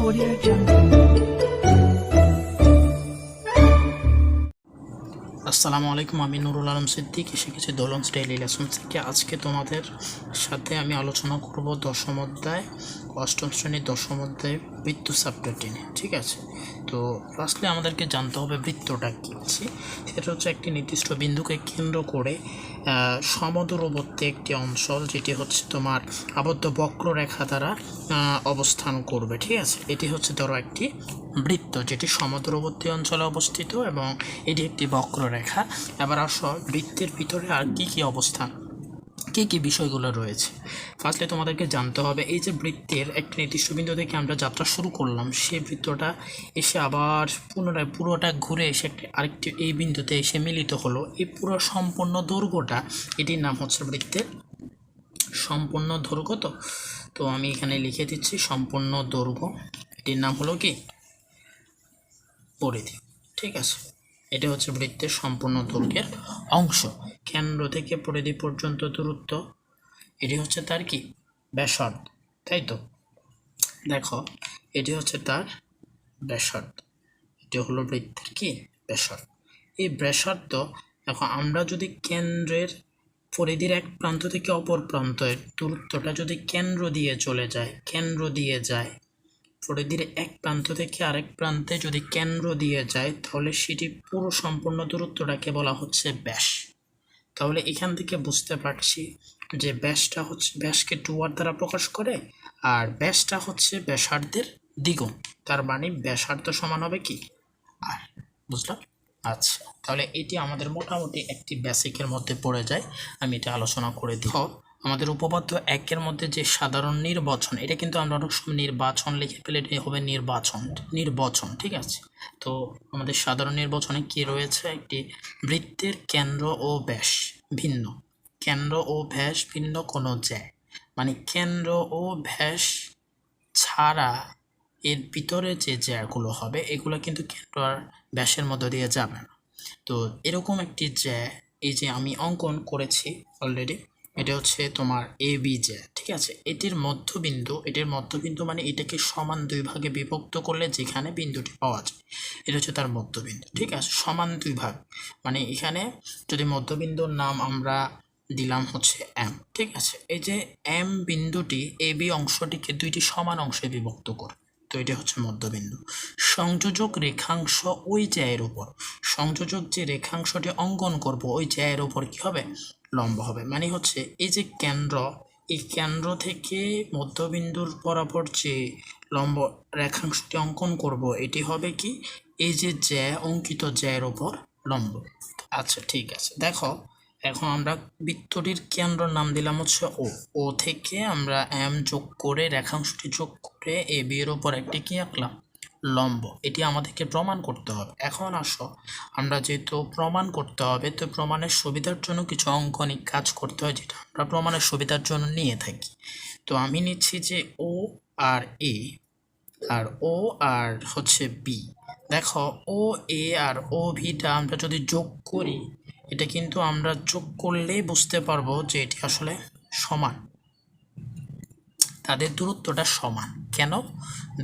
Audio Jungle. আসসালামু আলাইকুম, আমি নুরুল আলম সিদ্দিক, এসে গেছি দোলন ডেইলি লেসন থেকে। আজকে তোমাদের সাথে আমি আলোচনা করব দশম অধ্যায়, অষ্টম শ্রেণীর দশম অধ্যায় বৃত্ত চ্যাপ্টারটি নিয়ে। ঠিক আছে, তো ফার্স্টলি আমাদেরকে জানতে হবে বৃত্তটা কী আছে। সেটা হচ্ছে একটি নির্দিষ্ট বিন্দুকে কেন্দ্র করে সমদূরবর্তী একটি অঞ্চল, যেটি হচ্ছে তোমার আবদ্ধ বক্ররেখা দ্বারা অবস্থান করবে। ঠিক আছে, এটি হচ্ছে ধরো একটি বৃত্ত যেটি সমদূরবর্তী অঞ্চলে অবস্থিত এবং এটি একটি বক্ররেখা। এবার আসো বৃত্তের ভিতরে আর কি কি অবস্থান, কী কী বিষয়গুলো রয়েছে। ফার্স্টে তোমাদেরকে জানতে হবে এই যে বৃত্তের একটি নির্দিষ্ট বিন্দু থেকে আমরা যাত্রা শুরু করলাম, সেই বৃত্তটা এসে আবার পুনরায় পুরোটা ঘুরে এসে আরেকটি এই বিন্দুতে এসে মিলিত হলো। এই পুরো সম্পূর্ণ দৈর্ঘ্যটা, এটির নাম হচ্ছে বৃত্তের সম্পূর্ণ দৈর্ঘ্য। তো আমি এখানে লিখে দিচ্ছি সম্পূর্ণ দৈর্ঘ্য, এটির নাম হলো কি পরিধি। ঠিক আছে, এটা হচ্ছে বৃত্তের সম্পূর্ণ দৈর্ঘ্যের অংশ। কেন্দ্র থেকে পরিধি পর্যন্ত দূরত্ব, এটি হচ্ছে তার কি ব্যাসার্ধ, তাই তো। দেখো, এটি হচ্ছে তার ব্যাসার্ধ, এটি হলো বৃত্তের কি ব্যাসার্ধ। এই ব্যাসার্ধ, দেখো আমরা যদি কেন্দ্রের পরিধির এক প্রান্ত থেকে অপর প্রান্তের দূরত্বটা যদি কেন্দ্র দিয়ে যায়, পরিধির এক প্রান্ত থেকে আরেক প্রান্তে যদি কেন্দ্র দিয়ে যায়, তাহলে সেটি পুরো সম্পূর্ণ দূরত্বটাকে বলা হচ্ছে ব্যাস। তাহলে এখান থেকে বুঝতে পারছি যে ব্যাসটা হচ্ছে, ব্যাসকে 2r দ্বারা প্রকাশ করে, আর ব্যাসটা হচ্ছে ব্যাসার্ধের দ্বিগুণ। তার মানে ব্যাসার্ধ সমান হবে কি আর, বুঝলাম। আচ্ছা, তাহলে এটি আমাদের মোটামুটি একটি বেসিকের মধ্যে পড়ে যায়। আমি এটা আলোচনা করে দিই। আমাদের উপপাদ্য একের মধ্যে যে সাধারণ নির্বাচন, এটা কিন্তু আমরা অনেক সময় নির্বাচন লিখে ফেলে, এটা হবে নির্বাচন। ঠিক আছে, তো আমাদের সাধারণ নির্বাচনে কি রয়েছে, একটি বৃত্তের কেন্দ্র ও ব্যাস ভিন্ন, কোনো জ্যা, মানে কেন্দ্র ও ব্যাস ছাড়া এর ভিতরে যে জ্যাগুলো হবে, এগুলো কিন্তু কেন্দ্র আর ব্যাসের মধ্য দিয়ে যাবে না। তো এরকম একটি জ্যা, এই যে আমি অঙ্কন করেছি অলরেডি, এটা হচ্ছে তোমার এ বি জ্যা। ঠিক আছে, এটির মধ্যবিন্দু মানে এটাকে সমান দুই ভাগে বিভক্ত করলে যেখানে বিন্দুটি পাওয়া যায়, এটা হচ্ছে তার মধ্যবিন্দু। ঠিক আছে, সমান দুই ভাগ, মানে এখানে যদি মধ্যবিন্দুর নাম আমরা দিলাম হচ্ছে এম। ঠিক আছে, এই যে এম বিন্দুটি এ বি অংশটিকে দুইটি সমান অংশে বিভক্ত করে, তো এটা হচ্ছে মধ্যবিন্দু। সংযোজক রেখাংশ ওই জ্যায়ের উপর, সংযোজক যে রেখাংশটি অঙ্কন করব ওই জ্যায়ের উপর কি হবে, লম্ব হবে। মানে হচ্ছে এই যে কেন্দ্র, এই কেন্দ্র থেকে মধ্যবিন্দুর বরাবর যে লম্ব রেখাংশটি অঙ্কন করব, এটি হবে কি এই যে জ্যা, অঙ্কিত জ্যায়ের উপর লম্ব। আচ্ছা ঠিক আছে, দেখো এখন আমরা বৃত্তটির কেন্দ্র নাম দিলাম হচ্ছে ও থেকে আমরা এম যোগ করে, রেখাংশটি যোগ করে এ বি এর উপর একটি কি আঁকলাম, লম্ব। এটি আমাদেরকে প্রমাণ করতে হবে। এখন আসো, আমরা যেহেতু প্রমাণ করতে হবে, তো প্রমাণের সুবিধার জন্য কিছু অঙ্কনিক কাজ করতে হয়, যেটা আমরা প্রমাণের সুবিধার জন্য নিয়ে থাকি। তো আমি নিচ্ছি যে ও আর এ, আর ও আর হচ্ছে বি। দেখো ও এ আর ও ভিটা আমরা যদি যোগ করি, এটা কিন্তু আমরা যোগ করলেই বুঝতে পারবো যে এটি আসলে সমান, তাদের দূরত্বটা সমান। কেন,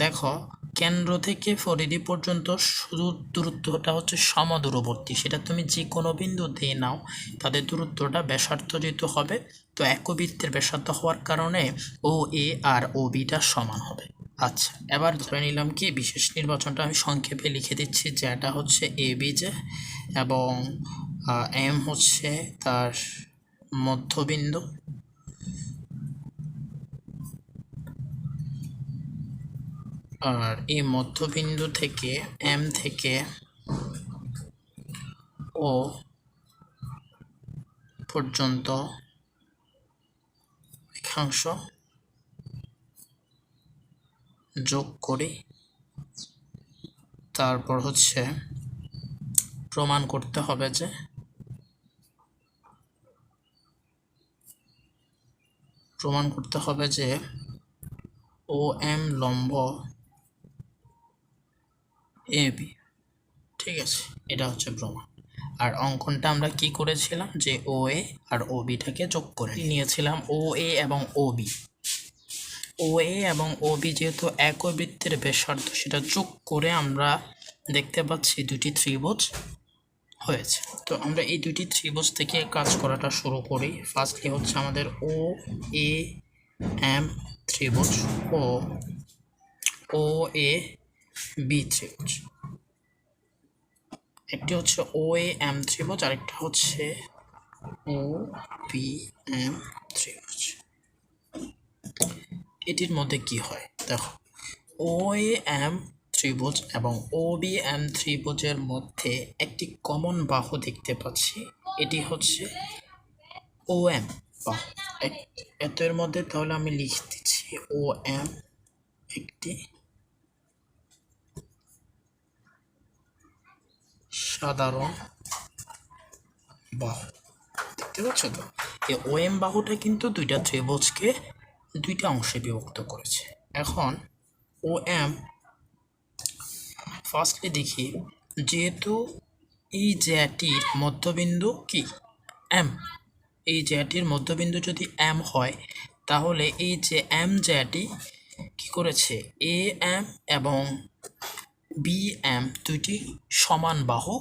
দেখো কেন্দ্র থেকে পরিধি পর্যন্ত শুধু দূরত্বটা হচ্ছে সমদূরবর্তী, সেটা তুমি যে কোনো বিন্দু দিয়ে নাও, তাদের দূরত্বটা ব্যাসার্ধ যেহেতু হবে, তো একবৃত্তের ব্যাসার্ধ হওয়ার কারণে ও এ আর ও বিটা সমান হবে। আচ্ছা, এবার ধরে নিলাম কি বিশেষ নির্বাচনটা আমি সংক্ষেপে লিখে দিচ্ছি, যেটা হচ্ছে এ বি জে এবং এম হচ্ছে তার মধ্যবিন্দু, আর এই মধ্যবিন্দু থেকে এম থেকে ও পর্যন্ত রেখাংশ যোগ করি। তারপর হচ্ছে প্রমাণ করতে হবে যে ও এম লম্ব এ বি। ঠিক আছে, এটা হচ্ছে প্রমাণ। আর অঙ্কনটা আমরা কি করেছিলাম, যে ও এ আর ও বিটাকে যোগ করে নিয়েছিলাম, ও এ এবং ও বি। OA এবং OB যেহেতু একই বৃত্তের ব্যাসার্ধ, সেটা যোগ করে আমরা দেখতে পাচ্ছি দুটি ত্রিভুজ হয়েছে। তো আমরা এই দুটি ত্রিভুজ থেকে কাজ করাটা শুরু করি। ফার্স্টলি হচ্ছে আমাদের OAM ত্রিভুজ ও OAB ত্রিভুজ। একটি হচ্ছে OAM ত্রিভুজ, আরেকটা হচ্ছে OBM ত্রিভুজ। এটির মধ্যে কি হয় দেখো, OAM ত্রিভুজ এবং OBM ত্রিভুজের মধ্যে একটি কমন বাহু দেখতে পাচ্ছি, এটি হচ্ছে OM বাহু। এর মধ্যে তাহলে আমি লিখে দিচ্ছি OM একটি সাধারণ বাহু। দেখতে পাচ্ছ তো, এই OM বাহুটা কিন্তু দুইটা ত্রিভুজকে দুইটা অংশে বিভক্ত করেছে। এখন OM ফার্স্টলি দেখি, যেহেতু এই জ্যাটির মধ্যবিন্দু কি M, এই জ্যাটির মধ্যবিন্দু যদি M হয়, তাহলে এই যে M জ্যাটি কি করেছে, AM এবং BM দুইটি সমান বাহু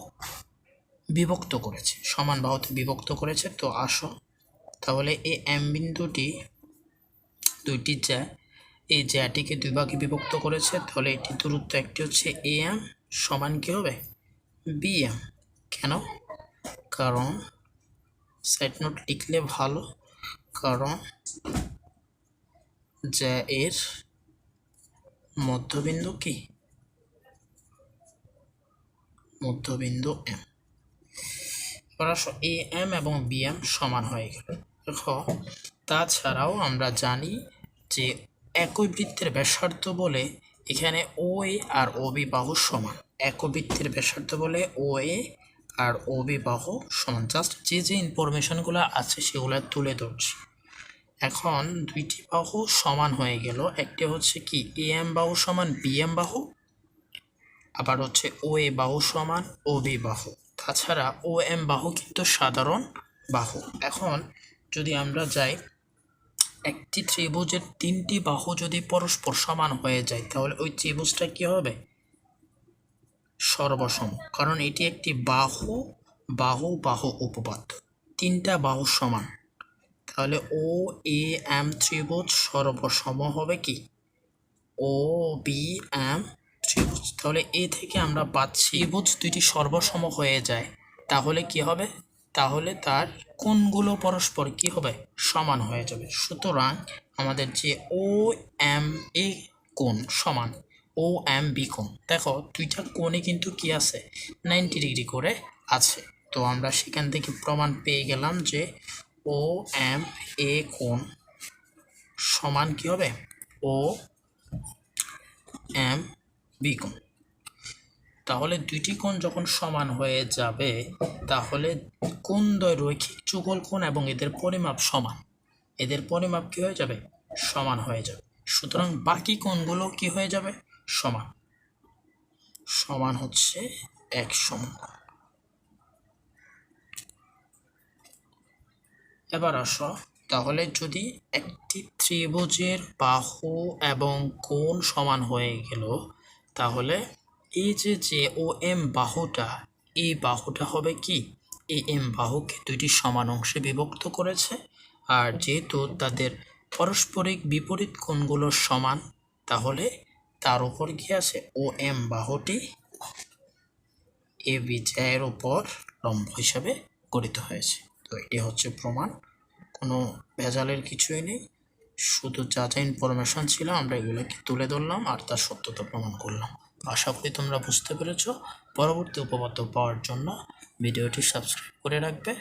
বিভক্ত করেছে, সমান বাহুতে বিভক্ত করেছে। তো আসো তাহলে এই M বিন্দুটি দুইটি এই জ্যাটিকে দুই ভাগে বিভক্ত করেছে, তাহলে এটি দূরত্ব একটি হচ্ছে AM সমান কি হবে BM। কেন? কারণ সাইড নোট লিখলে ভালো, কারণ যে এর মধ্যবিন্দু কি মধ্যবিন্দু M। এবার আসো AM এবং BM সমান হয়ে গেল। দেখো তাছাড়াও আমরা জানি যে একই বৃত্তের ব্যাসার্ধ বলে এখানে OA আর OB বাহু সমান। একই বৃত্তের ব্যাসার্ধ বলে OA আর OB বাহু সমান। জাস্ট যে যে ইনফরমেশনগুলো আছে সেগুলো তুলে ধরছি। এখন দুইটি বাহু সমান হয়ে গেল, একটি হচ্ছে কি AM বাহু সমান BM বাহু, আবার হচ্ছে OA বাহু সমান OB বাহু। তাছাড়া OM বাহু কিন্তু সাধারণ বাহু। এখন যদি আমরা যাই, একটি ত্রিভুজের তিনটি বাহু যদি পরস্পর সমান হয়ে যায়, তাহলে ওই ত্রিভুজটা কি হবে সর্বসম, কারণ এটি একটি বাহু বাহু বাহু উপপাদ্য। তিনটা বাহু সমান, তাহলে OAM ত্রিভুজ সর্বসম হবে কি OBM ত্রিভুজ। তাহলে এ থেকে আমরা পাচ্ছি ত্রিভুজ দুইটি সর্বসম হয়ে যায়, তাহলে কি হবে, তাহলে তার কোণগুলো পরস্পর কি হবে সমান হয়ে যাবে। সুতরাং আমাদের যে OMA কোণ সমান OMB কোণ, দেখো দুইটা কোণে কিন্তু কি আছে 90 ডিগ্রি করে আছে। তো আমরা সেখান থেকে প্রমাণ পেয়ে গেলাম যে OMA কোণ সমান কি হবে OMB কোণ। তাহলে দুইটি কোণ যখন সমান হয়ে যাবে, তাহলে কোণদ্বয় রৈখিক যুগল কোণ এবং এদের পরিমাপ সমান, এদের পরিমাপ কি হয়ে যাবে সমান হয়ে যাবে। সুতরাং বাকি কোণগুলো কি হয়ে যাবে সমান, সমান হচ্ছে 1 কোণ। এবার আসো, তাহলে যদি একটি ত্রিভুজের বাহু এবং কোণ সমান হয়ে গেল, তাহলে এই যে OM বাহুটা, এই বাহুটা হবে কি AM বাহুকে দুইটি সমান অংশে বিভক্ত করেছে। আর যেহেতু তাদের পারস্পরিক বিপরীত কোণগুলো সমান, তাহলে তার উপর কি আছে OM বাহুটি AB এর উপর লম্ব হিসাবে গঠিত হয়েছে। তো এটি হচ্ছে প্রমাণ, কোনো ভেজালের কিছুই নেই, শুধু যা যা ইনফরমেশন ছিল আমরা এগুলোকে তুলে ধরলাম আর তার সত্যতা প্রমাণ করলাম। আশা করি তোমরা বুঝতে পেরেছ। পরবর্তী উপপাদ্য পাওয়ার জন্য ভিডিওটি সাবস্ক্রাইব করে রাখবে।